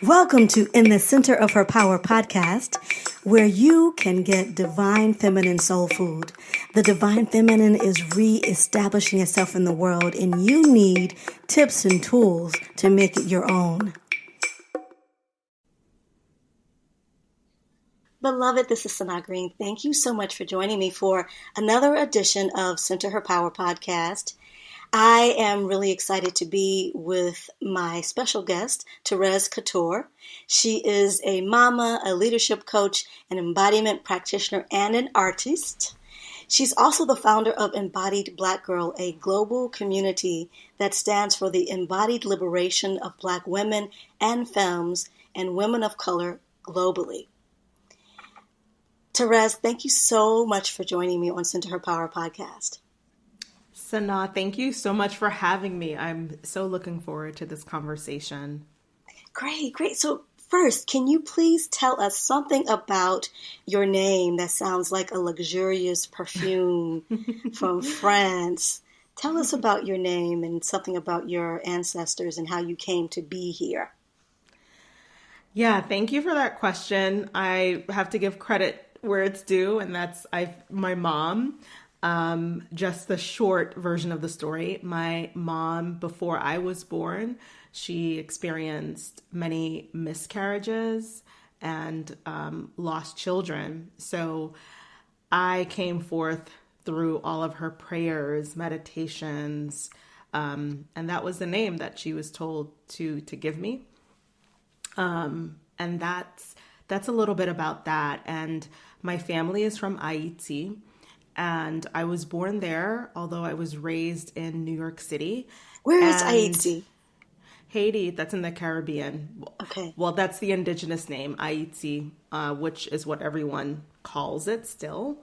Welcome to In the Center of Her Power podcast, where you can get divine feminine soul food. The divine feminine is re-establishing itself in the world, and you need tips and tools to make it your own. Beloved, this is Sana Green. Thank you so much for joining me for another edition of Center Her Power podcast. I am really excited to be with my special guest, Thérèse Cator. She is a mama, a leadership coach, an embodiment practitioner, and an artist. She's also the founder of Embodied Black Girl, a global community that stands for the embodied liberation of Black women and femmes and women of color globally. Thérèse, thank you so much for joining me on Center Her Power podcast. Sana, thank you so much for having me. I'm so looking forward to this conversation. Great. So first, can you please tell us something about your name that sounds like a luxurious perfume from France? Tell us about your name and something about your ancestors and how you came to be here. Yeah, thank you for that question. I have to give credit where it's due, and that's my mom. Just the short version of the story. My mom, before I was born, she experienced many miscarriages and lost children. So I came forth through all of her prayers, meditations, and that was the name that she was told to give me. And that's a little bit about that. And my family is from Haiti. And I was born there, although I was raised in New York City. Where is Haiti? Haiti, that's in the Caribbean. Okay. Well, that's the indigenous name, Haiti, which is what everyone calls it still.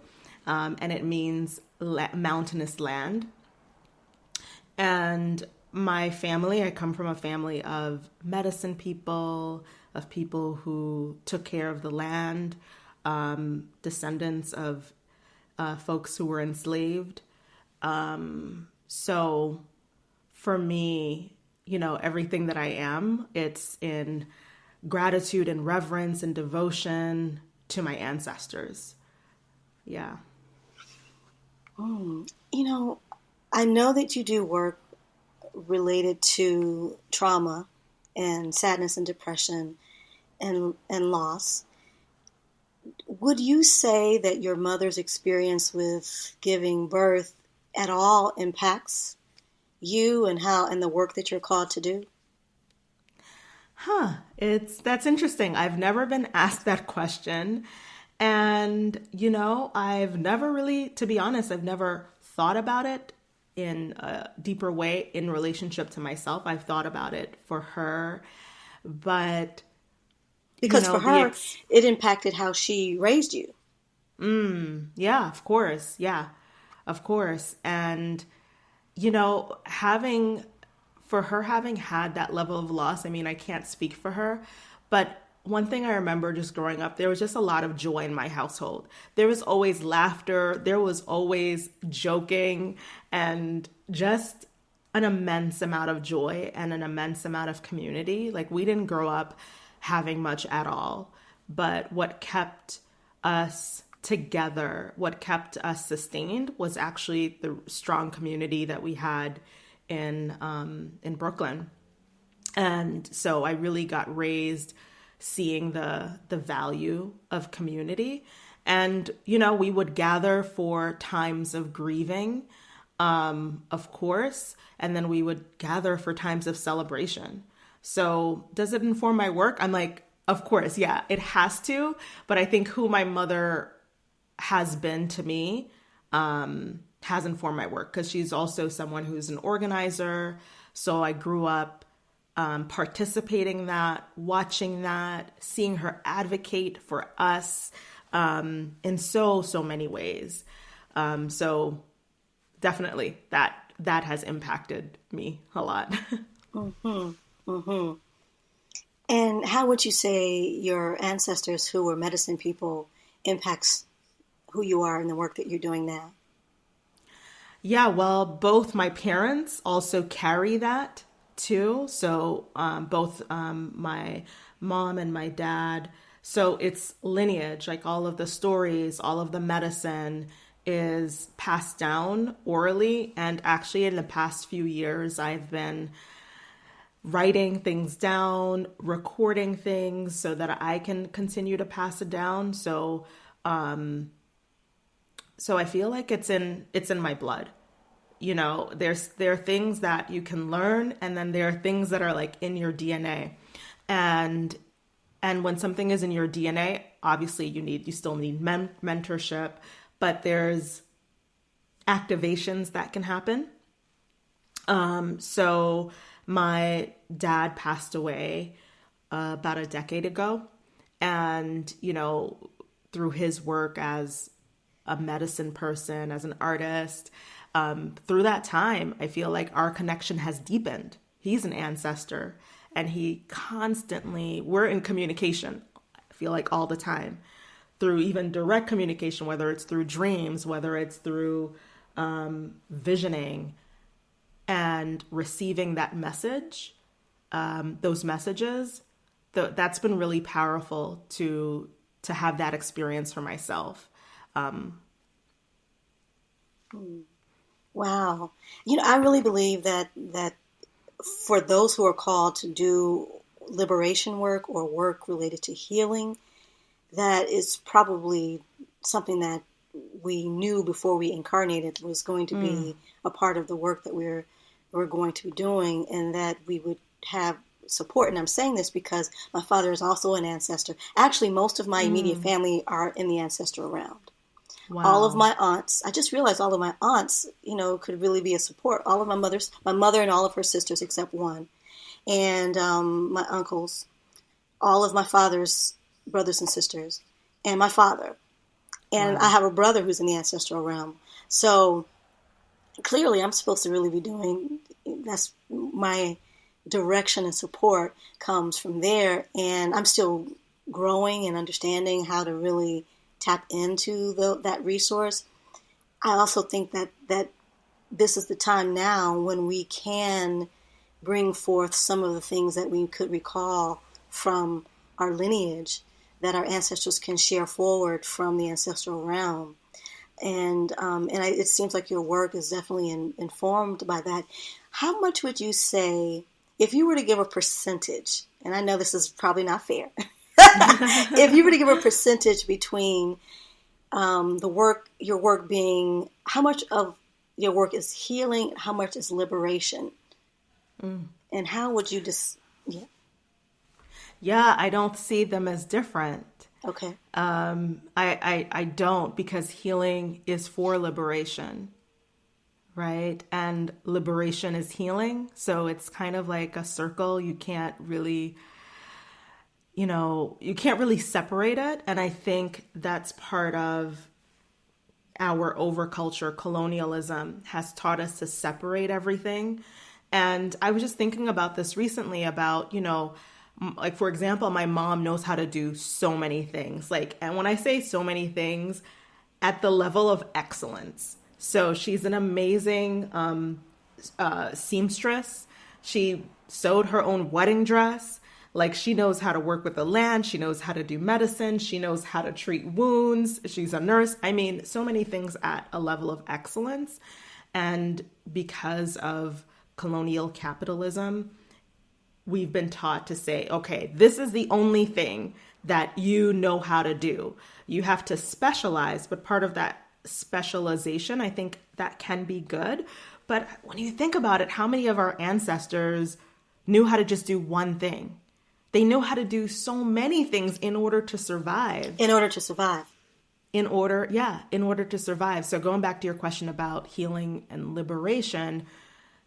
And it means mountainous land. And my family, I come from a family of medicine people, of people who took care of the land, descendants of folks who were enslaved. So for me, everything that I am, it's in gratitude and reverence and devotion to my ancestors. Yeah. I know that you do work related to trauma and sadness and depression and loss. Would you say that your mother's experience with giving birth at all impacts you and the work that you're called to do? That's interesting. I've never been asked that question. And, I've never really, to be honest, I've never thought about it in a deeper way in relationship to myself. I've thought about it for her, but because for her, it impacted how she raised you. Yeah, of course. Yeah, of course. And, having had that level of loss, I can't speak for her, but one thing I remember just growing up, there was just a lot of joy in my household. There was always laughter. There was always joking and just an immense amount of joy and an immense amount of community. Like, we didn't grow up having much at all, but what kept us together, what kept us sustained was actually the strong community that we had in Brooklyn. And so I really got raised seeing the value of community. And, we would gather for times of grieving, of course, and then we would gather for times of celebration. So does it inform my work? I'm like, of course, yeah, it has to. But I think who my mother has been to me has informed my work, because she's also someone who's an organizer. So I grew up participating in that, watching that, seeing her advocate for us in so many ways. So definitely that has impacted me a lot. Mm-hmm. Mm-hmm. And how would you say your ancestors who were medicine people impacts who you are and the work that you're doing now? Yeah, well, both my parents also carry that too. So both my mom and my dad. So it's lineage, like all of the stories, all of the medicine is passed down orally. And actually, in the past few years, I've been writing things down, recording things so that I can continue to pass it down. So I feel like it's in my blood. You know, there are things that you can learn, and then there are things that are like in your DNA. And when something is in your DNA, obviously you still need mentorship, but there's activations that can happen. So my dad passed away about a decade ago, and you know, through his work as a medicine person, as an artist, through that time, I feel like our connection has deepened. He's an ancestor, and we're in communication, I feel like all the time, through even direct communication, whether it's through dreams, whether it's through visioning and receiving that message, those messages, that's been really powerful to have that experience for myself. Wow. You know, I really believe that for those who are called to do liberation work or work related to healing, that is probably something that we knew before we incarnated was going to be a part of the work that we're going to be doing, and that we would have support. And I'm saying this because my father is also an ancestor. Actually, most of my immediate family are in the ancestral realm. Wow. All of my aunts, I just realized all of my aunts, you know, could really be a support. All of my mother and all of her sisters except one, and my uncles, all of my father's brothers and sisters, and my father. And I have a brother who's in the ancestral realm. So clearly I'm supposed to really be doing, that's my direction and support comes from there. And I'm still growing and understanding how to really tap into that resource. I also think that this is the time now when we can bring forth some of the things that we could recall from our lineage that our ancestors can share forward from the ancestral realm. And it seems like your work is definitely informed by that. How much would you say, if you were to give a percentage, and I know this is probably not fair, if you were to give a percentage between your work being, how much of your work is healing, how much is liberation? And how would you Yeah, I don't see them as different. Okay. I don't, because healing is for liberation, right? And liberation is healing. So it's kind of like a circle. You can't really separate it. And I think that's part of our overculture. Colonialism has taught us to separate everything. And I was just thinking about this recently about, like, for example, my mom knows how to do so many things. Like, and when I say so many things, at the level of excellence. So she's an amazing seamstress. She sewed her own wedding dress. Like, she knows how to work with the land. She knows how to do medicine. She knows how to treat wounds. She's a nurse. I mean, so many things at a level of excellence. And because of colonial capitalism, we've been taught to say, okay, this is the only thing that you know how to do. You have to specialize, but part of that specialization, I think that can be good. But when you think about it, how many of our ancestors knew how to just do one thing? They know how to do so many things in order to survive. In order to survive. In order to survive. So going back to your question about healing and liberation,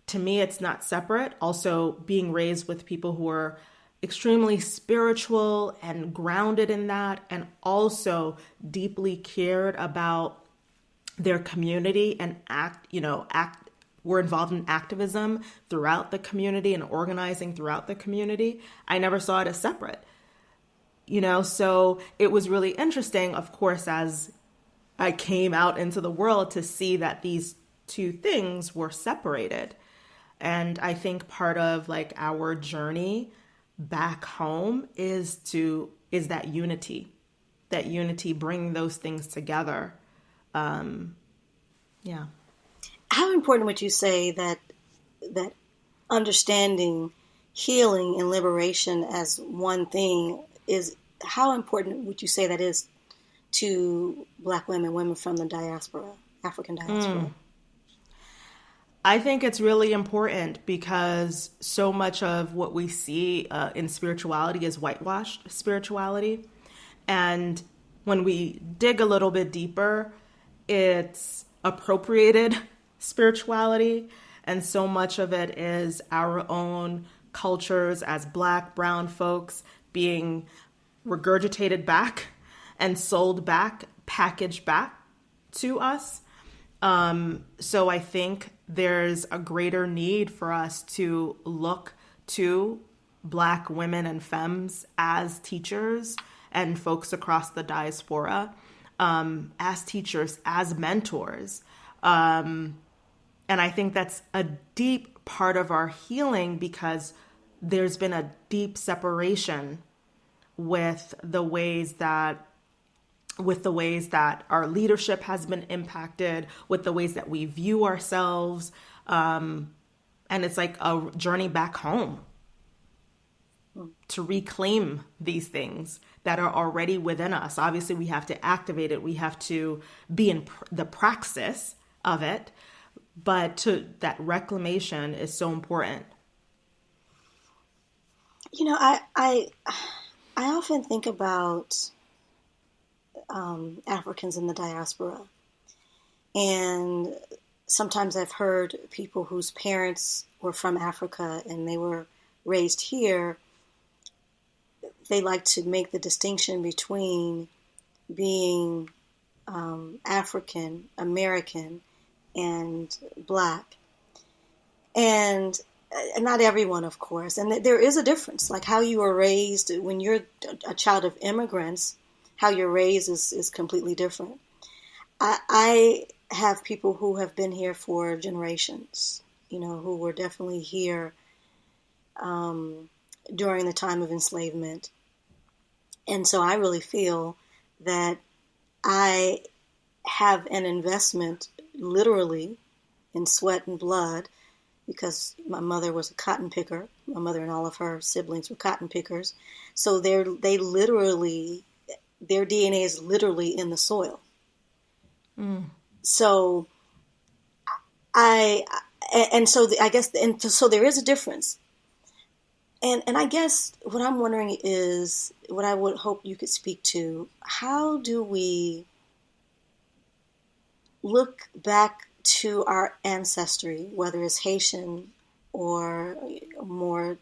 to me, it's not separate. Also, being raised with people who are extremely spiritual and grounded in that, and also deeply cared about their community and were involved in activism throughout the community and organizing throughout the community. I never saw it as separate. So it was really interesting, of course, as I came out into the world to see that these two things were separated. And I think part of like our journey back home is that unity, bringing those things together. Yeah. How important would you say that understanding healing and liberation as one thing is? How important would you say that is to Black women from the diaspora, African diaspora? I think it's really important because so much of what we see in spirituality is whitewashed spirituality. And when we dig a little bit deeper, it's appropriated spirituality. And so much of it is our own cultures as Black, brown folks being regurgitated back and sold back, packaged back to us. So I think there's a greater need for us to look to Black women and femmes as teachers and folks across the diaspora, as teachers, as mentors. And I think that's a deep part of our healing because there's been a deep separation with the ways that our leadership has been impacted, with the ways that we view ourselves. And it's like a journey back home to reclaim these things that are already within us. Obviously, we have to activate it. We have to be in the praxis of it. But that reclamation is so important. You know, I often think about Africans in the diaspora. And sometimes I've heard people whose parents were from Africa and they were raised here, they like to make the distinction between being African, American, and Black. And not everyone, of course. And there is a difference, like how you are raised when you're a child of immigrants. How you're raised is completely different. I have people who have been here for generations, who were definitely here during the time of enslavement. And so I really feel that I have an investment literally in sweat and blood because my mother was a cotton picker. My mother and all of her siblings were cotton pickers. So their DNA is literally in the soil. So I guess there is a difference. And I guess what I'm wondering is what I would hope you could speak to. How do we look back to our ancestry, whether it's Haitian or more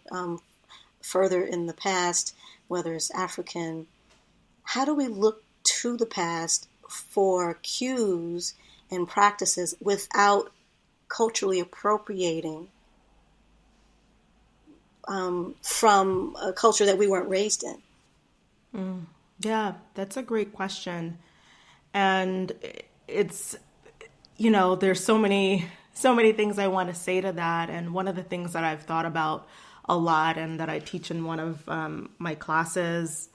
further in the past, whether it's African? How do we look to the past for cues and practices without culturally appropriating from a culture that we weren't raised in? Yeah, that's a great question. And it's, there's so many things I want to say to that. And one of the things that I've thought about a lot and that I teach in one of my classes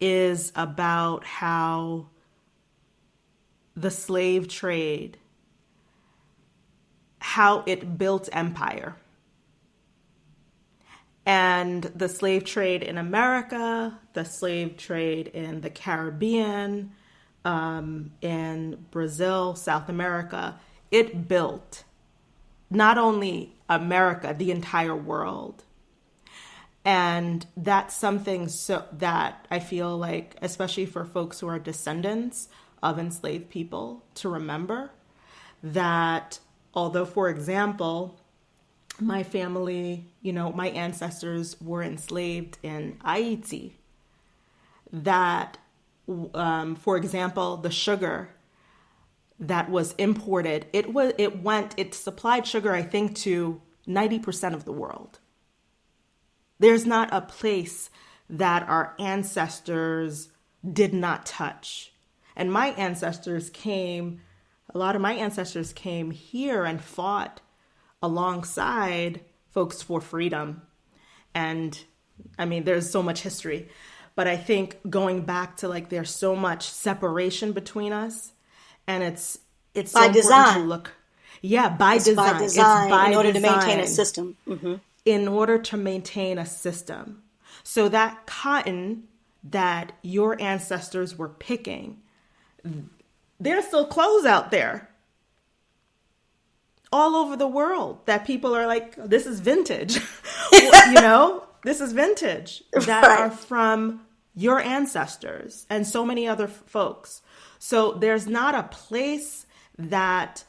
is about how the slave trade, how it built empire. And the slave trade in America, the slave trade in the Caribbean, in Brazil, South America, it built not only America, the entire world. And that's something that I feel like, especially for folks who are descendants of enslaved people, to remember that although, for example, my family, my ancestors were enslaved in Haiti, that, for example, the sugar that was imported, it supplied sugar, I think, to 90% of the world. There's not a place that our ancestors did not touch. And a lot of my ancestors came here and fought alongside folks for freedom. And I mean, there's so much history, but I think going back to like, there's so much separation between us, and it's so By important to design. look. Yeah, by It's by design. It's design by in order to maintain a design system. Hmm. in order to maintain a system. So that cotton that your ancestors were picking, there's still clothes out there all over the world that people are like, this is vintage. This is vintage, that Right. are from your ancestors and so many other folks. So there's not a place that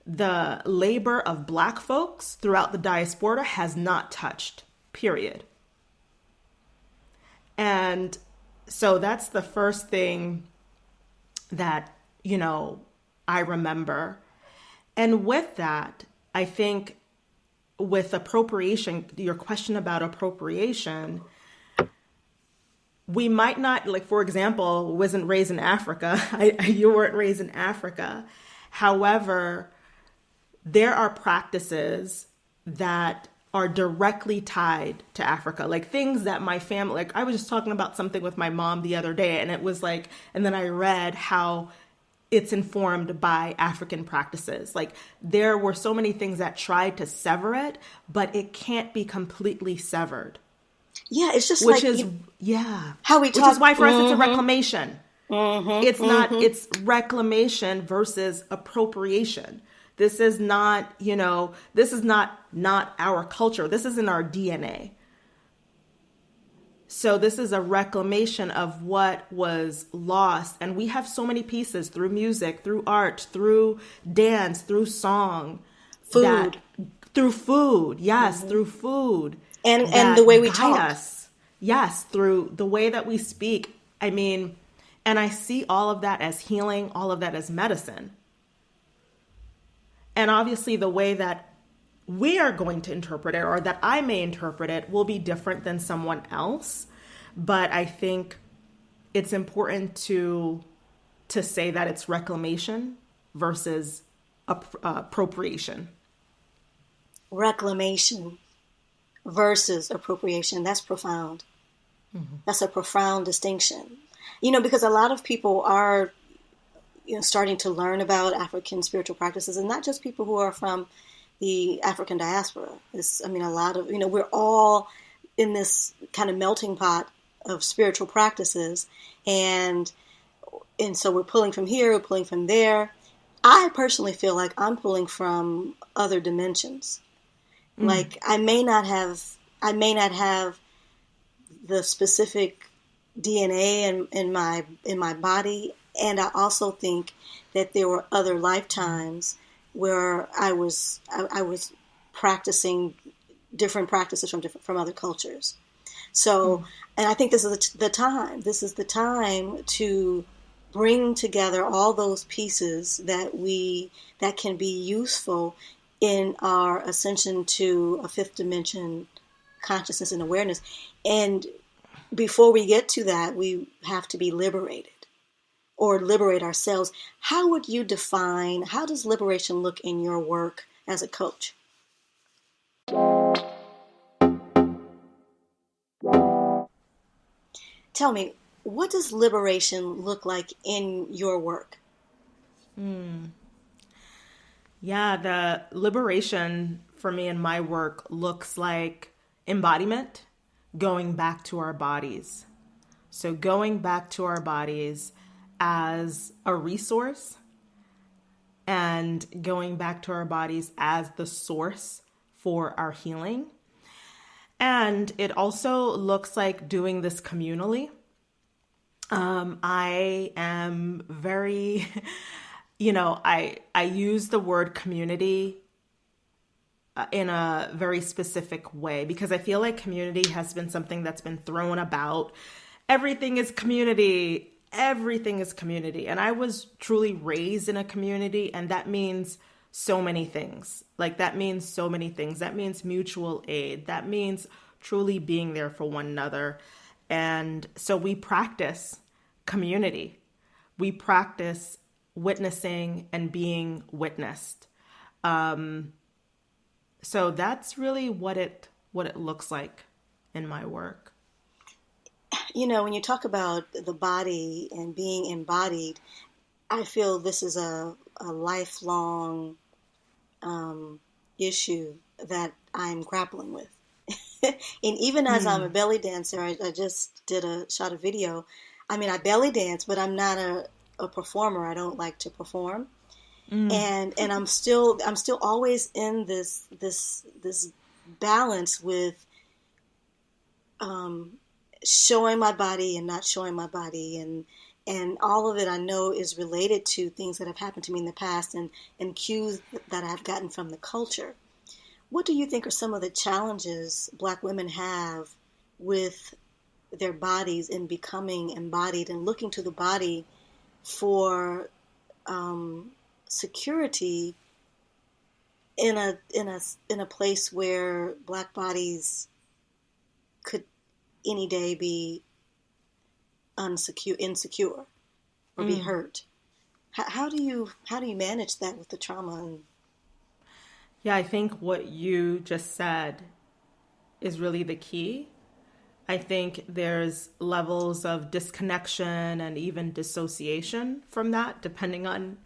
the labor of Black folks throughout the diaspora has not touched, period. And so that's the first thing that, I remember. And with that, I think with appropriation, your question about appropriation, we might not, like, for example, wasn't raised in Africa. You weren't raised in Africa. However, there are practices that are directly tied to Africa, like things that my family, like I was just talking about something with my mom the other day, and it was like, and then I read how it's informed by African practices. Like there were so many things that tried to sever it, but it can't be completely severed. Yeah, it's just Which like is, yeah. how we Which talk. is why for us it's a Mm-hmm. reclamation. It's not, it's reclamation versus appropriation. This is not, this is not our culture. This isn't our DNA. So this is a reclamation of what was lost. And we have so many pieces through music, through art, through dance, through song. Food. Through food. Yes, through food. And the way we guide talk. us. Yes, through the way that we speak. I mean, and I see all of that as healing, all of that as medicine. And obviously the way that we are going to interpret it, or that I may interpret it, will be different than someone else. But I think it's important to say that it's reclamation versus appropriation. Reclamation versus appropriation. That's profound. Mm-hmm. That's a profound distinction. Because a lot of people are starting to learn about African spiritual practices, and not just people who are from the African diaspora. A lot of, we're all in this kind of melting pot of spiritual practices, and so we're pulling from here, we're pulling from there. I personally feel like I'm pulling from other dimensions. Mm. Like I may not have the specific DNA in my body, and I also think that there were other lifetimes where I was practicing different practices from other cultures. So, and I think this is the time. This is the time to bring together all those pieces that can be useful in our ascension to a fifth dimension consciousness and awareness. And before we get to that, we have to be liberated or liberate ourselves. How would you define, how does liberation look in your work as a coach? Tell me, what does liberation look like in your work? Yeah, the liberation for me in my work looks like embodiment, going back to our bodies. So going back to our bodies as a resource and going back to our bodies as the source for our healing. And it also looks like doing this communally. I am very, I use the word community in a very specific way because I feel like community has been something that's been thrown about. Everything is community. Everything is community. And I was truly raised in a community, and that means so many things. That means mutual aid. That means truly being there for one another. And so we practice community. We practice witnessing and being witnessed. So that's really what it looks like in my work. When you talk about the body and being embodied, I feel this is a lifelong issue that I'm grappling with. And even as I'm a belly dancer, I just did a shot of video. I mean, I belly dance, but I'm not a performer. I don't like to perform. And I'm still always in this balance with showing my body and not showing my body, and all of it I know is related to things that have happened to me in the past and cues that I've gotten from the culture. What do you think are some of the challenges Black women have with their bodies in becoming embodied and looking to the body for security in a place where Black bodies could any day be insecure or be hurt? How do you manage that with the trauma? Yeah, I think what you just said is really the key. I think there's levels of disconnection and even dissociation from that, depending on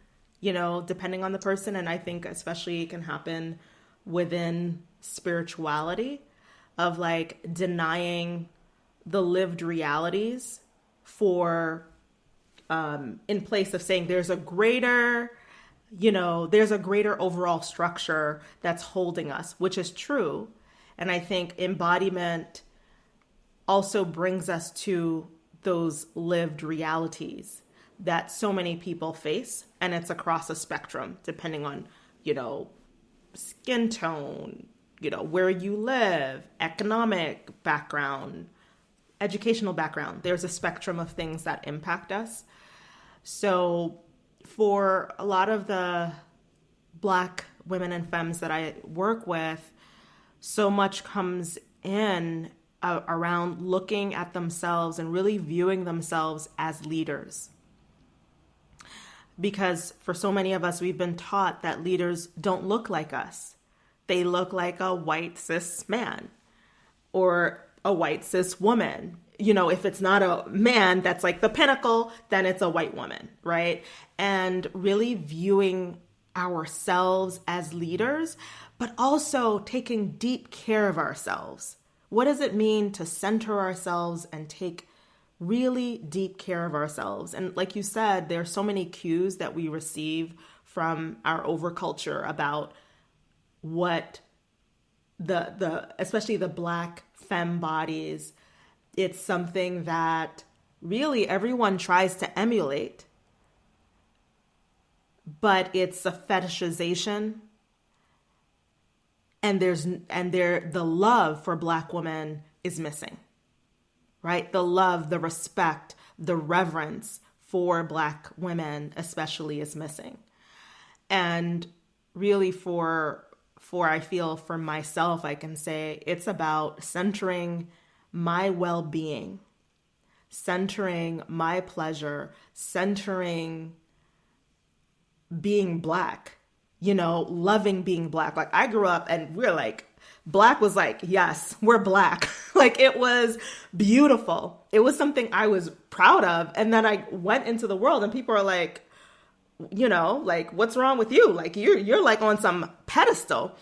the person. And I think especially it can happen within spirituality of like denying the lived realities for in place of saying there's a greater overall structure that's holding us, which is true. And I think embodiment also brings us to those lived realities that so many people face. And it's across a spectrum, depending on, skin tone, where you live, economic background, educational background. There's a spectrum of things that impact us. So for a lot of the Black women and femmes that I work with, so much comes in around looking at themselves and really viewing themselves as leaders. Because for so many of us, we've been taught that leaders don't look like us. They look like a white cis man or a white cis woman. If it's not a man that's like the pinnacle, then it's a white woman, right? And really viewing ourselves as leaders, but also taking deep care of ourselves. What does it mean to center ourselves and take really deep care of ourselves? And like you said, there are so many cues that we receive from our overculture about what especially the Black femme bodies. It's something that really everyone tries to emulate, but it's a fetishization. And the love for Black women is missing, right? The love, the respect, the reverence for Black women especially is missing. And really I feel for myself, I can say it's about centering my well-being, centering my pleasure, centering being Black, loving being Black. Like I grew up and we're like, Black was like, yes, we're Black. Like it was beautiful. It was something I was proud of. And then I went into the world and people are like, like, what's wrong with you? Like you're like on some pedestal.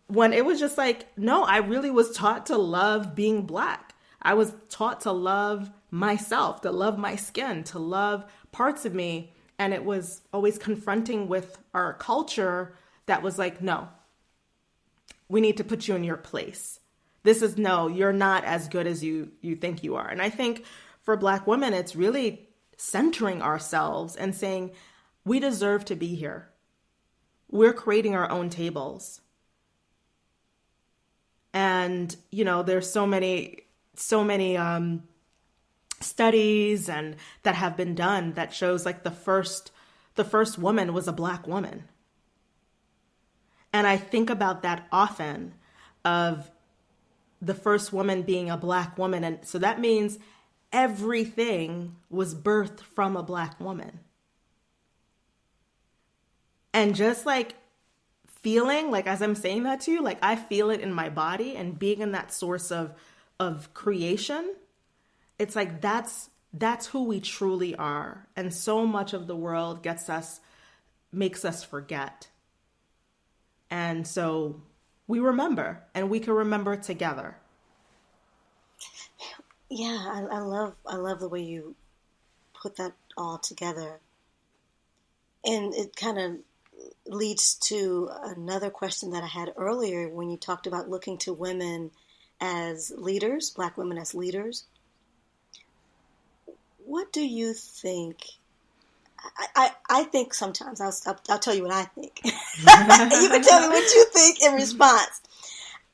When it was just like, no, I really was taught to love being Black. I was taught to love myself, to love my skin, to love parts of me. And it was always confronting with our culture that was like, no, we need to put you in your place. No, you're not as good as you think you are. And I think for Black women, it's really centering ourselves and saying, we deserve to be here. We're creating our own tables. And, there's so many studies and that have been done that shows like the first woman was a Black woman. And I think about that often of the first woman being a Black woman. And so that means everything was birthed from a Black woman. And just like feeling like, as I'm saying that to you, like I feel it in my body and being in that source of of creation, it's like that's who we truly are. And so much of the world makes us forget. And so we remember, and we can remember together. Yeah, I love the way you put that all together. And it kind of leads to another question that I had earlier when you talked about looking to women as leaders, Black women as leaders. What do you think? I think sometimes, I'll tell you what I think. You can tell me what you think in response.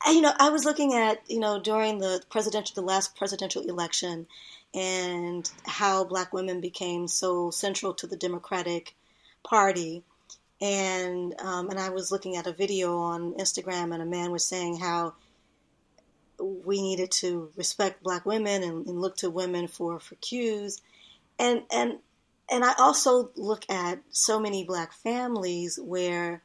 I was looking at, during the last presidential election, and how Black women became so central to the Democratic Party. And I was looking at a video on Instagram, and a man was saying how we needed to respect Black women and look to women for cues. And I also look at so many Black families where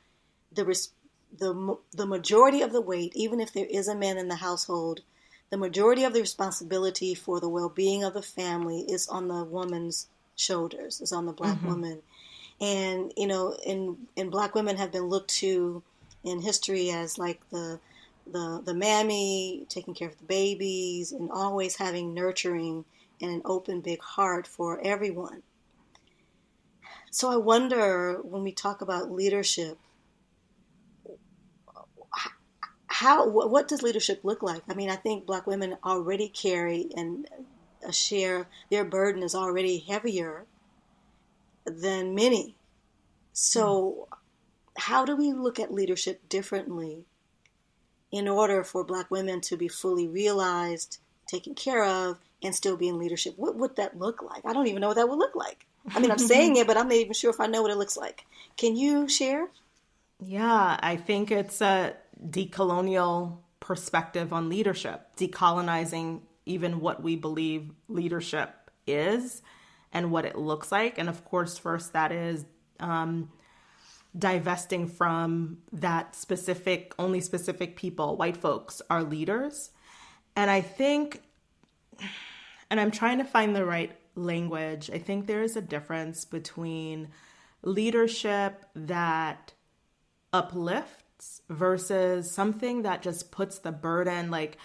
the majority of the weight, even if there is a man in the household, the majority of the responsibility for the well-being of the family is on the woman's shoulders, is on the Black woman. And, and Black women have been looked to in history as like the mammy, taking care of the babies, and always having nurturing and an open, big heart for everyone. So I wonder, when we talk about leadership, what does leadership look like? I mean, I think Black women already carry and share, their burden is already heavier than many. So how do we look at leadership differently in order for Black women to be fully realized, taken care of, and still be in leadership? What would that look like? I don't even know what that would look like. I mean, I'm saying it, but I'm not even sure if I know what it looks like. Can you share? Yeah, I think it's a decolonial perspective on leadership, decolonizing even what we believe leadership is and what it looks like. And of course, first, that is divesting from that only specific people, white folks, are leaders. And I think, and I'm trying to find the right language, I think there is a difference between leadership that uplifts versus something that just puts the burden, like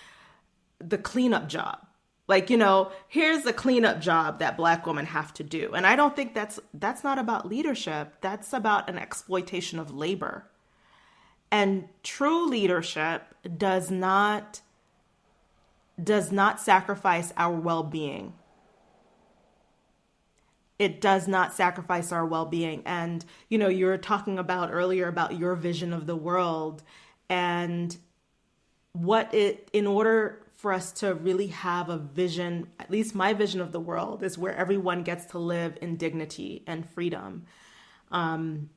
the cleanup job. Like, here's the cleanup job that Black women have to do. And I don't think that's not about leadership. That's about an exploitation of labor. And true leadership does not sacrifice our well-being. It does not sacrifice our well-being. And, you were talking about earlier about your vision of the world, and in order for us to really have a vision, at least my vision of the world, is where everyone gets to live in dignity and freedom. And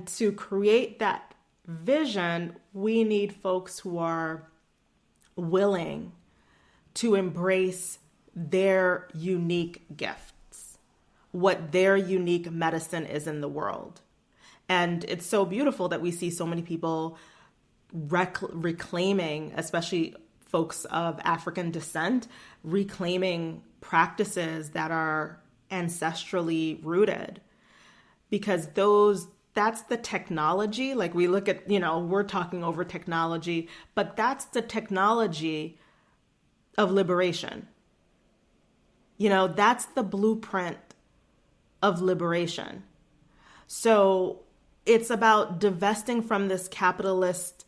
to create that vision, we need folks who are willing to embrace their unique gifts, what their unique medicine is in the world. And it's so beautiful that we see so many people reclaiming, especially folks of African descent, reclaiming practices that are ancestrally rooted, because that's the technology. Like, we look at, we're talking over technology, but that's the technology of liberation. That's the blueprint of liberation. So it's about divesting from this capitalist,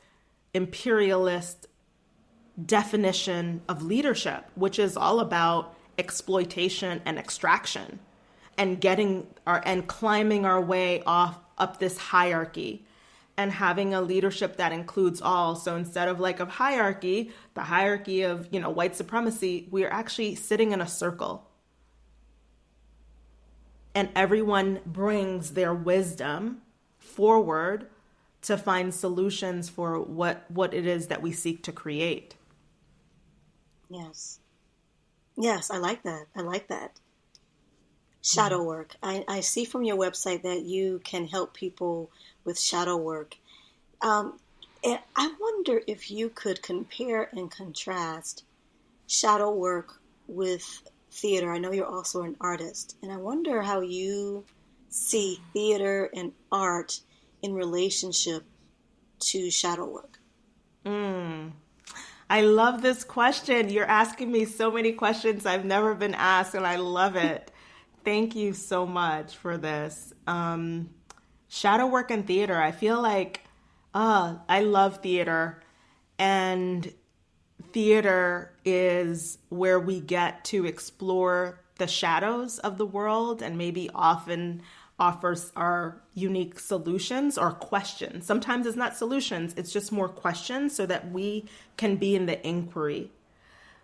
imperialist definition of leadership, which is all about exploitation and extraction, and climbing our way up this hierarchy, and having a leadership that includes all. So instead of the hierarchy of, white supremacy, we're actually sitting in a circle. And everyone brings their wisdom forward to find solutions for what it is that we seek to create. Yes. Yes, I like that. Shadow work. I see from your website that you can help people with shadow work. And I wonder if you could compare and contrast shadow work with theater. I know you're also an artist, and I wonder how you see theater and art in relationship to shadow work. I love this question. You're asking me so many questions I've never been asked, and I love it. Thank you so much for this. Shadow work and theater. I feel like, I love theater, and theater is where we get to explore the shadows of the world and maybe often offers our unique solutions or questions. Sometimes it's not solutions, it's just more questions so that we can be in the inquiry.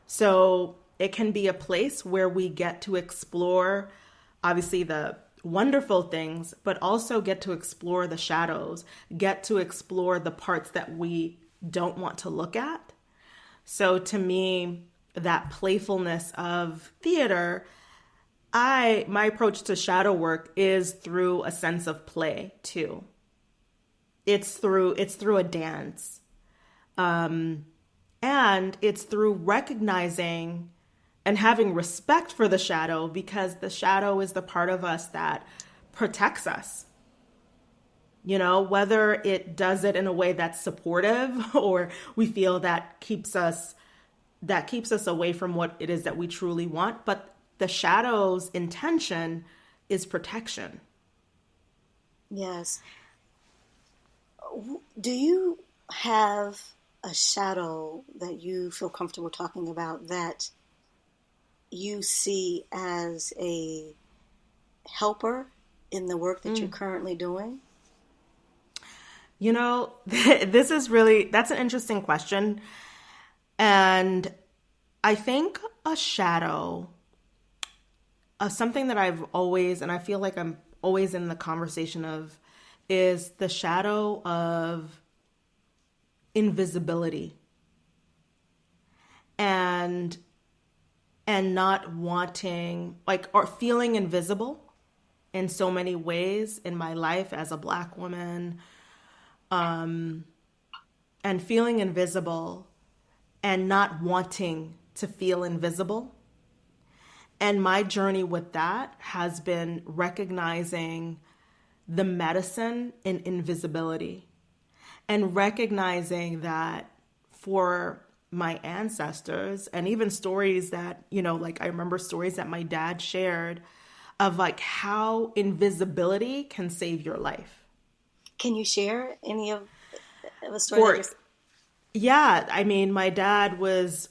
So it can be a place where we get to explore, obviously, the wonderful things, but also get to explore the shadows, get to explore the parts that we don't want to look at. So to me, that playfulness of theater, my approach to shadow work is through a sense of play too. It's through a dance. And it's through recognizing and having respect for the shadow, because the shadow is the part of us that protects us. You know, whether it does it in a way that's supportive or we feel that keeps us away from what it is that we truly want. But the shadow's intention is protection. Yes. Do you have a shadow that you feel comfortable talking about that you see as a helper in the work that you're currently doing? You know, that's an interesting question. And I think a shadow of something that I've always, and I feel like I'm always in the conversation of, is the shadow of invisibility and not wanting, like, or feeling invisible in so many ways in my life as a Black woman, and feeling invisible and not wanting to feel invisible. And my journey with that has been recognizing the medicine in invisibility and recognizing that for my ancestors, and even stories that, you know, like I remember stories that my dad shared of like how invisibility can save your life. Can you share any of the stories? Yeah, I mean, my dad was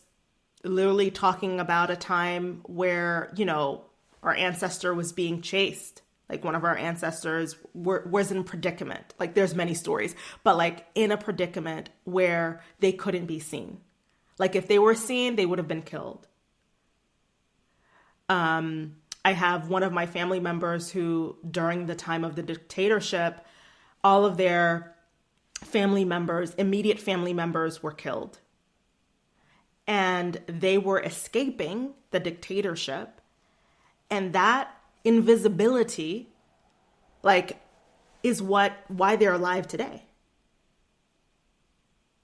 literally talking about a time where, you know, our ancestor was being chased. Like one of our ancestors was in predicament. Like there's many stories, but like in a predicament where they couldn't be seen. Like if they were seen, they would have been killed. I have one of my family members who, during the time of the dictatorship, all of their family members, immediate family members, were killed. And they were escaping the dictatorship. And that invisibility, like, is why they're alive today.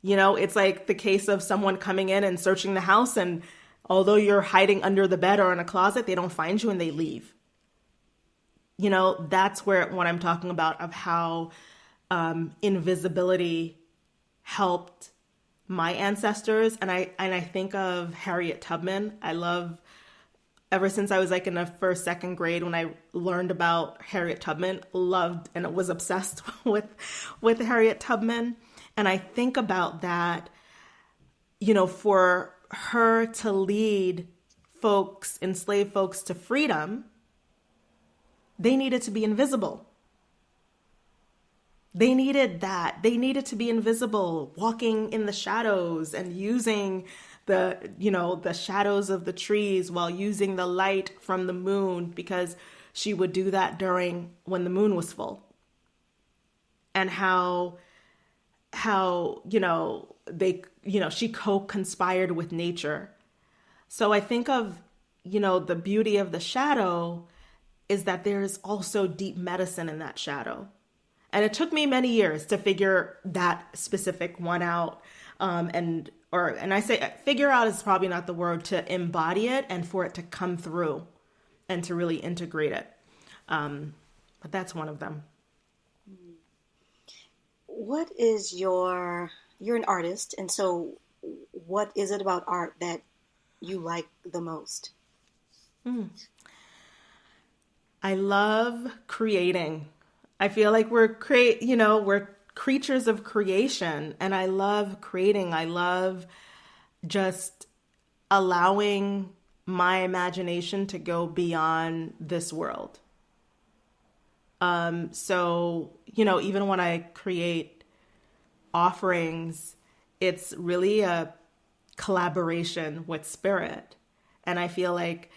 You know, it's like the case of someone coming in and searching the house, and although you're hiding under the bed or in a closet, they don't find you and they leave. You know, that's what I'm talking about, of how invisibility helped my ancestors. And I think of Harriet Tubman. I love, ever since I was like in the first, second grade, when I learned about Harriet Tubman, loved and was obsessed with Harriet Tubman. And I think about that, you know, for her to lead folks, enslaved folks, to freedom, they needed to be invisible. They needed that. They needed to be invisible, walking in the shadows and using the shadows of the trees while using the light from the moon, because she would do that when the moon was full. And how she co-conspired with nature. So I think of, the beauty of the shadow is that there's also deep medicine in that shadow. And it took me many years to figure that specific one out. And I say figure out is probably not the word, to embody it and for it to come through and to really integrate it. But that's one of them. What is you're an artist, and so what is it about art that you like the most? I love creating. I feel like we're creatures of creation, and I love creating. I love just allowing my imagination to go beyond this world. So, even when I create offerings, it's really a collaboration with spirit. And I feel like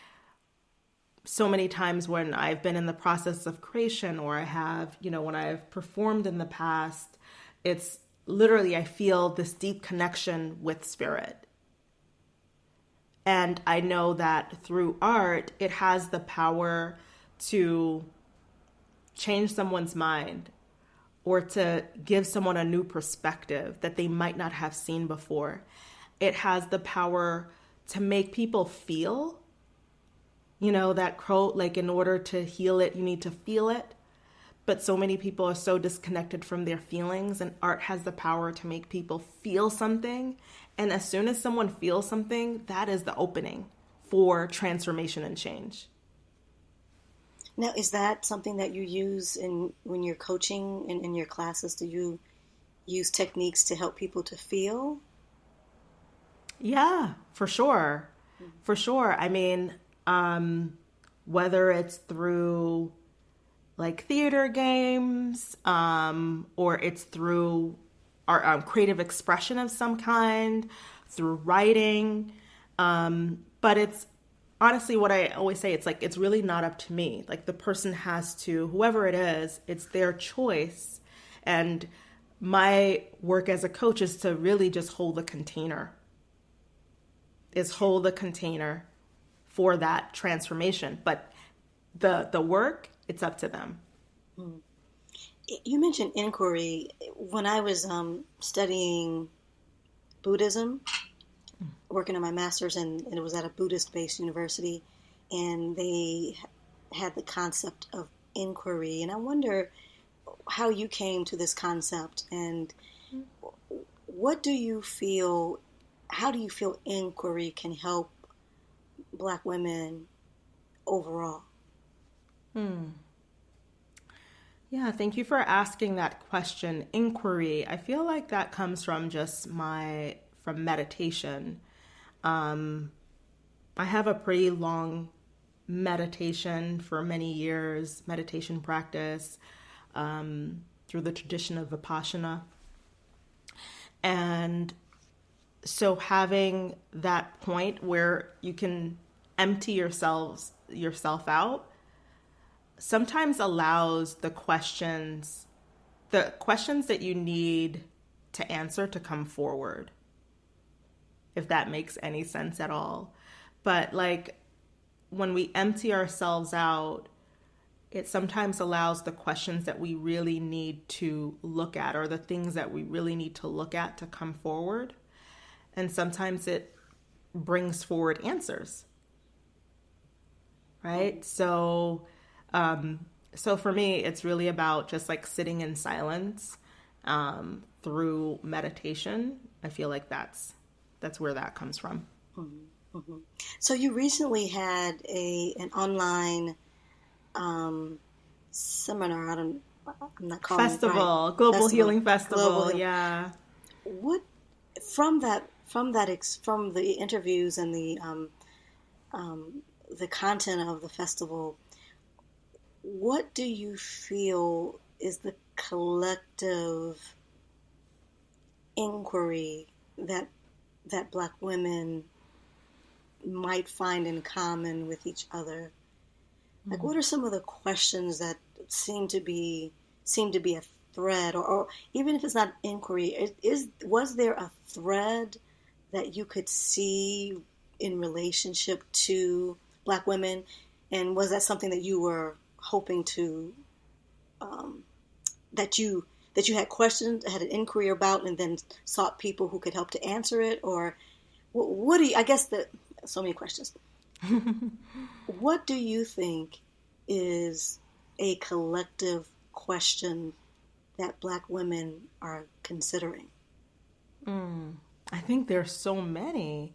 so many times when I've been in the process of creation, or I have, when I've performed in the past, it's literally, I feel this deep connection with spirit. And I know that through art, it has the power to change someone's mind or to give someone a new perspective that they might not have seen before. It has the power to make people feel, that quote, like, in order to heal it, you need to feel it. But so many people are so disconnected from their feelings, and art has the power to make people feel something. And as soon as someone feels something, that is the opening for transformation and change. Now, is that something that you use when you're coaching in your classes? Do you use techniques to help people to feel? Yeah, for sure. For sure. I mean, whether it's through like theater games, or it's through our creative expression of some kind, through writing. But it's honestly what I always say, it's like, it's really not up to me. Like, the person has to, whoever it is, it's their choice. And my work as a coach is to really just hold the container. Hold the container for that transformation. But the work, it's up to them. You mentioned inquiry. When I was studying Buddhism, working on my master's, and it was at a Buddhist-based university, and they had the concept of inquiry. And I wonder how you came to this concept, and how do you feel inquiry can help Black women overall? Yeah, thank you for asking that question. Inquiry, I feel like that comes from from meditation. I have a pretty long meditation for many years, meditation practice, through the tradition of Vipassana. And so having that point where you can empty yourself out sometimes allows the questions that you need to answer to come forward, if that makes any sense at all. But like, when we empty ourselves out, it sometimes allows the questions that we really need to look at, or the things that we really need to look at, to come forward. And sometimes it brings forward answers, right? So for me, it's really about just like sitting in silence through meditation. I feel like that's where that comes from. Mm-hmm. Mm-hmm. So you recently had an online seminar. I'm not calling festival, it right. Global Healing Festival. Yeah. What from the interviews and the content of the festival, what do you feel is the collective inquiry that Black women might find in common with each other? Like, what are some of the questions that seem to be a thread, or even if it's not inquiry, was there a thread that you could see in relationship to Black women, and was that something that you were hoping to that you that you had questions, had an inquiry about, and then sought people who could help to answer it? Or what do you, I guess that, so many questions. What do you think is a collective question that Black women are considering? I think there's so many.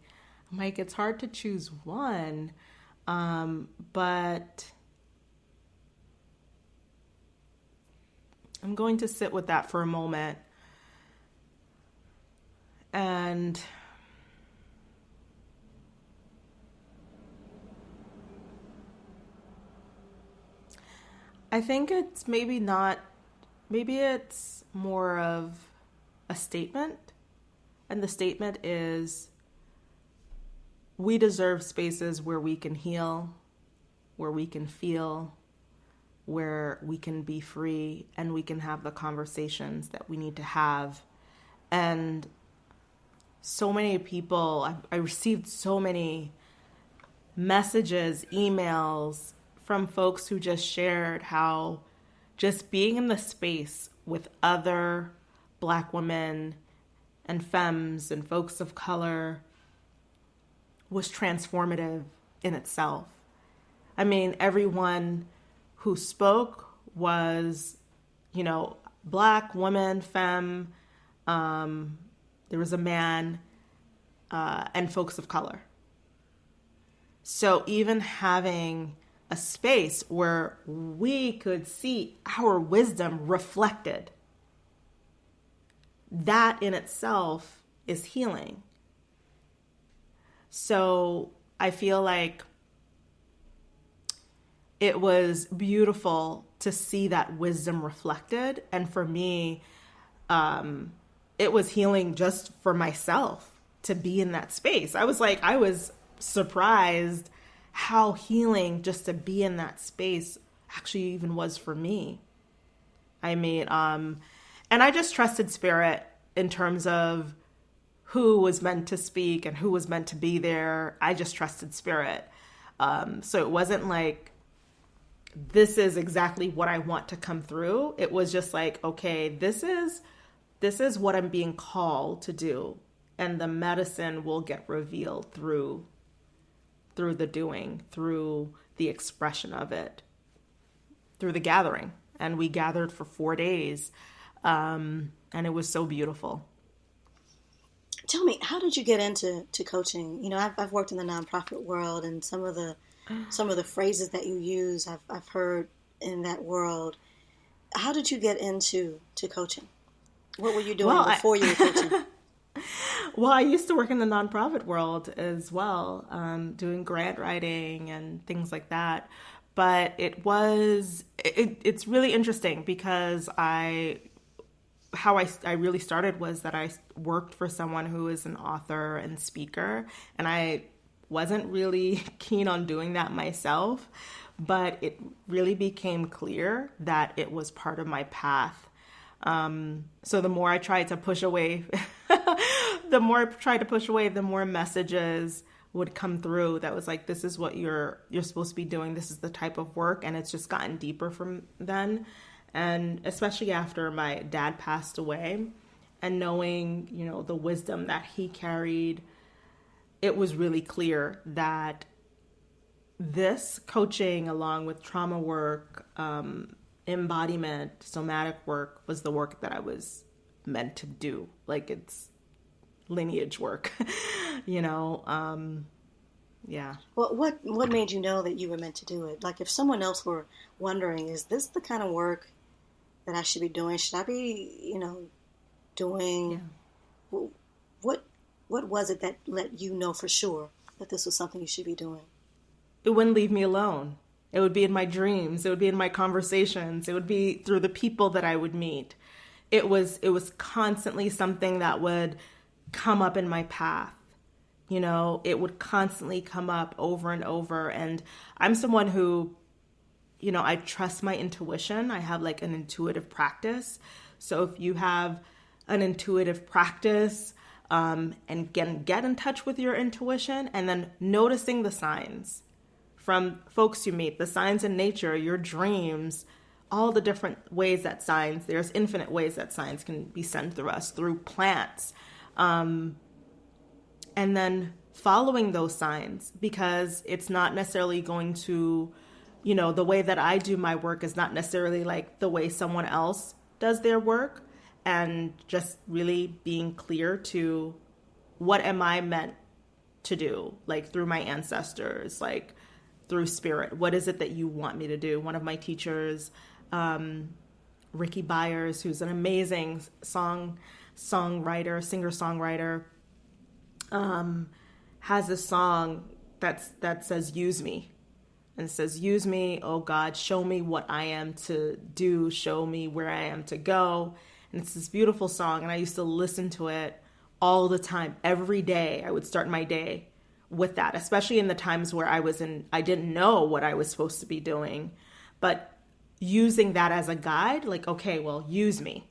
Like, it's hard to choose one. But I'm going to sit with that for a moment. And I think it's maybe it's more of a statement. And the statement is, we deserve spaces where we can heal, where we can feel, where we can be free, and we can have the conversations that we need to have. And so many people, I received so many messages, emails from folks who just shared how just being in the space with other Black women and femmes and folks of color was transformative in itself. I mean, everyone who spoke was, Black, woman, femme, there was a man, and folks of color. So even having a space where we could see our wisdom reflected, that in itself is healing. So I feel like it was beautiful to see that wisdom reflected. And for me, it was healing just for myself to be in that space. I was surprised how healing just to be in that space actually even was for me. I mean, and I just trusted spirit in terms of who was meant to speak and who was meant to be there. I just trusted spirit. So it wasn't like, this is exactly what I want to come through. It was just like, okay, this is what I'm being called to do. And the medicine will get revealed through the doing, through the expression of it, through the gathering. And we gathered for 4 days. And it was so beautiful. Tell me, how did you get into coaching? I've worked in the nonprofit world, and some of the phrases that you use, I've heard in that world. How did you get into coaching? What were you doing before you were coaching? Well, I used to work in the nonprofit world as well, doing grant writing and things like that. But it's really interesting because I really started was that I worked for someone who is an author and speaker, and I wasn't really keen on doing that myself, but it really became clear that it was part of my path. So the more I tried to push away, the more messages would come through that was like, this is what you're supposed to be doing. This is the type of work. And it's just gotten deeper from then. And especially after my dad passed away and knowing, the wisdom that he carried, it was really clear that this coaching, along with trauma work, embodiment, somatic work, was the work that I was meant to do. Like, it's lineage work, yeah. Well, what made you know that you were meant to do it? Like, if someone else were wondering, is this the kind of work that I should be doing? Should I be, doing? Yeah. What was it that let you know for sure that this was something you should be doing? It wouldn't leave me alone. It would be in my dreams. It would be in my conversations. It would be through the people that I would meet. It was constantly something that would come up in my path. It would constantly come up over and over. And I'm someone who, I trust my intuition. I have like an intuitive practice. So if you have an intuitive practice, and get in touch with your intuition, and then noticing the signs from folks you meet, the signs in nature, your dreams, all the different ways that there's infinite ways that signs can be sent through us, through plants. And then following those signs, because it's not necessarily going to, the way that I do my work is not necessarily like the way someone else does their work, and just really being clear to what am I meant to do, like through my ancestors, like through spirit. What is it that you want me to do? One of my teachers, Ricky Byers, who's an amazing singer-songwriter, has a song that says, use me. And it says, use me, oh God, show me what I am to do, show me where I am to go. And it's this beautiful song, and I used to listen to it all the time, every day. I would start my day with that, especially in the times where I didn't know what I was supposed to be doing, but using that as a guide, like, okay, well, use me.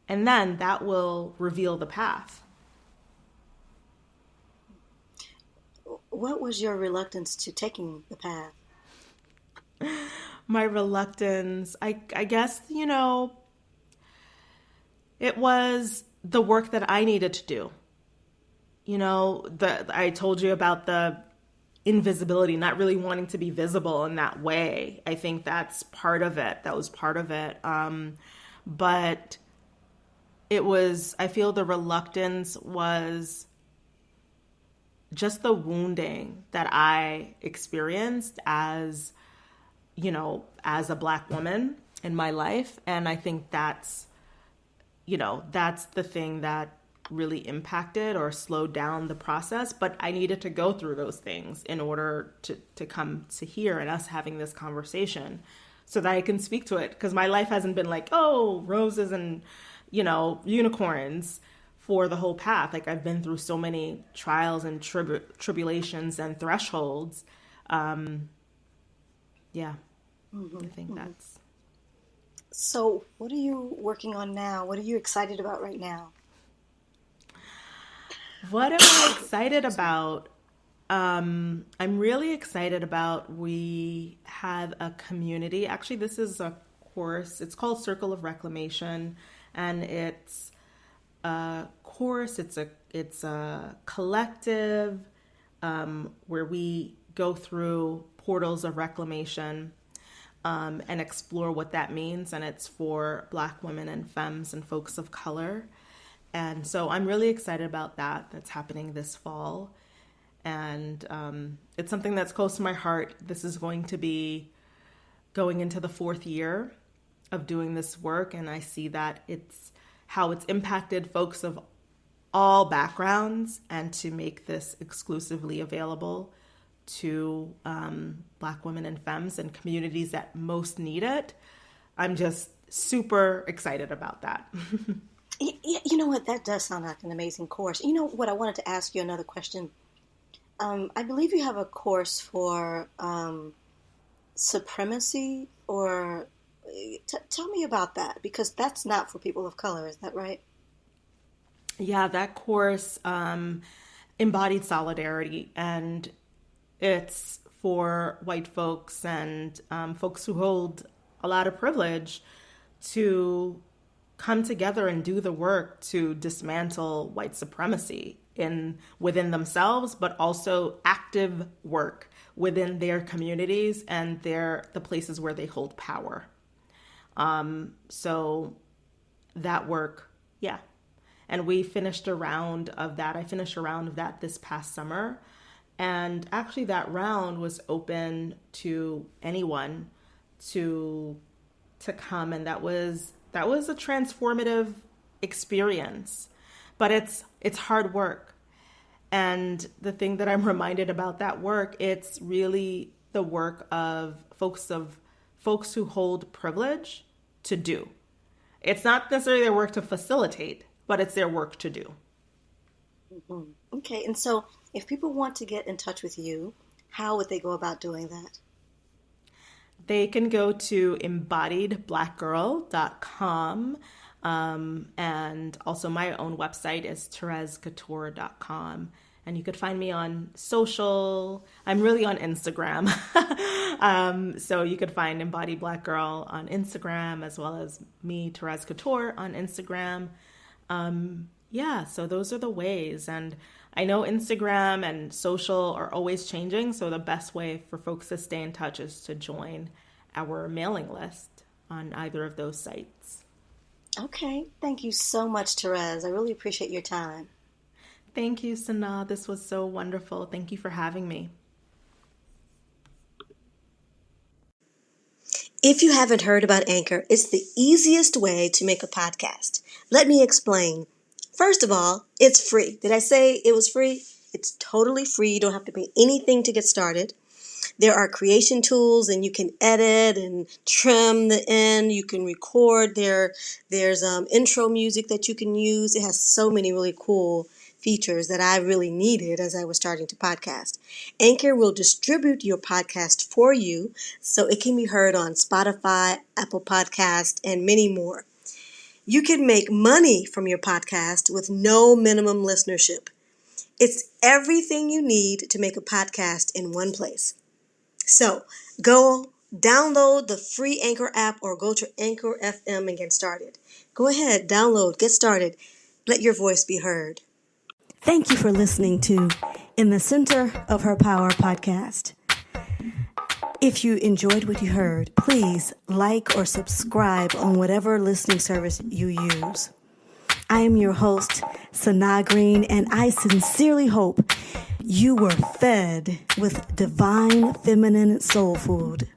And then that will reveal the path. What was your reluctance to taking the path? My reluctance, I guess, it was the work that I needed to do. I told you about the invisibility, not really wanting to be visible in that way. I think that's part of it. That was part of it. But I feel the reluctance was just the wounding that I experienced as a Black woman in my life. And I think that's the thing that really impacted or slowed down the process. But I needed to go through those things in order to come to here and us having this conversation so that I can speak to it. Because my life hasn't been like, oh, roses and, unicorns for the whole path. Like, I've been through so many trials and tribulations and thresholds. I think that's... So what are you working on now? What are you excited about right now? What am I excited about? I'm really excited about, we have a community. Actually, this is a course. It's called Circle of Reclamation, and it's a course. It's a collective where we go through portals of reclamation and explore what that means. And it's for Black women and femmes and folks of color. And so I'm really excited about that. That's happening this fall. And it's something that's close to my heart. This is going to be going into the 4th year of doing this work. And I see that it's how it's impacted folks of all backgrounds, and to make this exclusively available to Black women and femmes and communities that most need it. I'm just super excited about that. You know what? That does sound like an amazing course. You know what? I wanted to ask you another question. I believe you have a course for supremacy, or tell me about that, because that's not for people of color. Is that right? Yeah, that course, Embodied Solidarity, and it's for white folks and folks who hold a lot of privilege to come together and do the work to dismantle white supremacy within themselves, but also active work within their communities and the places where they hold power. So that work, yeah. And we finished a round of that. I finished a round of that this past summer. And actually that round was open to anyone to come. And that was a transformative experience, but it's hard work. And the thing that I'm reminded about that work, it's really the work of folks who hold privilege to do. It's not necessarily their work to facilitate, but it's their work to do. Mm-hmm. Okay. And so if people want to get in touch with you, how would they go about doing that? They can go to embodiedblackgirl.com. And also my own website is theresecator.com. And you could find me on social. I'm really on Instagram. So you could find Embodied Black Girl on Instagram, as well as me, Thérèse Cator, on Instagram. Yeah, so those are the ways. And I know Instagram and social are always changing. So the best way for folks to stay in touch is to join our mailing list on either of those sites. Okay. Thank you so much, Therese. I really appreciate your time. Thank you, Sana. This was so wonderful. Thank you for having me. If you haven't heard about Anchor, it's the easiest way to make a podcast. Let me explain. First of all, it's free. Did I say it was free? It's totally free. You don't have to pay anything to get started. There are creation tools, and you can edit and trim the end. You can record. There's intro music that you can use. It has so many really cool features that I really needed as I was starting to podcast. Anchor will distribute your podcast for you so it can be heard on Spotify, Apple Podcast, and many more. You can make money from your podcast with no minimum listenership. It's everything you need to make a podcast in one place. So go download the free Anchor app or go to Anchor FM and get started. Go ahead, download, get started. Let your voice be heard. Thank you for listening to In the Center of Her Power podcast. If you enjoyed what you heard, please like or subscribe on whatever listening service you use. I am your host, Sana Green, and I sincerely hope you were fed with divine feminine soul food.